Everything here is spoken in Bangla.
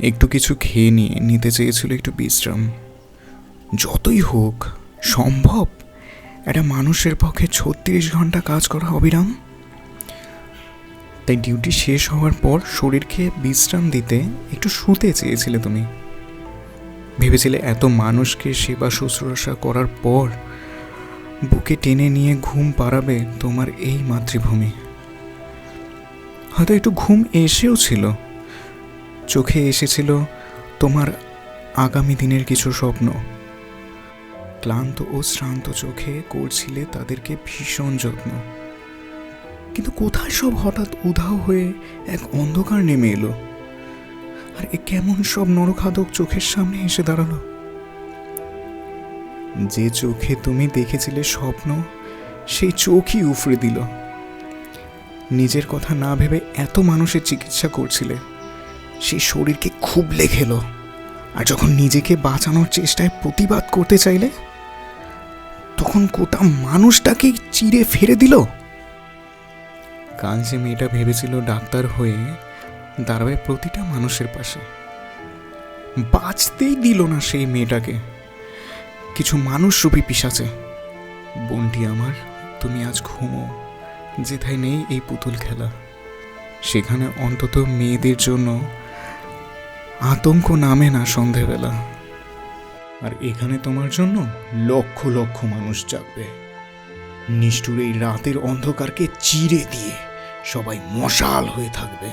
একটু কিছু খেয়ে নিতে চেয়েছিল একটু বিশ্রাম। যতই হোক সম্ভব একটা মানুষের পক্ষে 36 ঘন্টা কাজ করা অবিরাম? তাই ডিউটি শেষ হওয়ার পর শরীরকে বিশ্রাম দিতে একটু শুতে চেয়েছিলে তুমি। ভেবেছিলে এত মানুষকে সেবা শুশ্রূষা করার পর বুকে টেনে নিয়ে ঘুম পাড়াবে তোমার এই মাতৃভূমি। হয়তো একটু ঘুম এসেও ছিল, চোখে এসেছিল তোমার আগামী দিনের কিছু স্বপ্ন। ক্লান্ত ও শ্রান্ত চোখে করছিলে তাদেরকে ভীষণ যত্ন। কিন্তু কোথায় সব হঠাৎ উধাও হয়ে এক অন্ধকার নেমে এলো, আর এ কেমন সব নরখাদক চোখের সামনে এসে দাঁড়ালো। যে চোখে তুমি দেখেছিলে স্বপ্ন, সেই চোখই উফরে দিল। নিজের কথা না ভেবে এত মানুষের চিকিৎসা করছিলে, সেই শরীরকে খুবলে খেলো। আর যখন নিজেকে বাঁচানোর চেষ্টায় প্রতিবাদ করতে চাইলে, তখন গোটা মানুষটাকে চিরে ফেলে দিল। কাল যে মেয়েটা ভেবেছিল ডাক্তার হয়ে দাঁড়াবে প্রতিটা মানুষের পাশে, বাঁচতেই দিল না সেই মেয়েটাকে কিছু মানুষরূপী পিশাচে। বোনটি আমার, তুমি আজ ঘুমো, যেথায় নেই এই পুতুল খেলা। সেখানে অন্তত মেয়েদের জন্য আতঙ্ক নামে না সন্ধেবেলা। আর এখানে তোমার জন্য লক্ষ লক্ষ মানুষ জাগবে। নিষ্ঠুর এই রাতের অন্ধকারকে চিরে দিয়ে সবাই মশাল হয়ে থাকবে।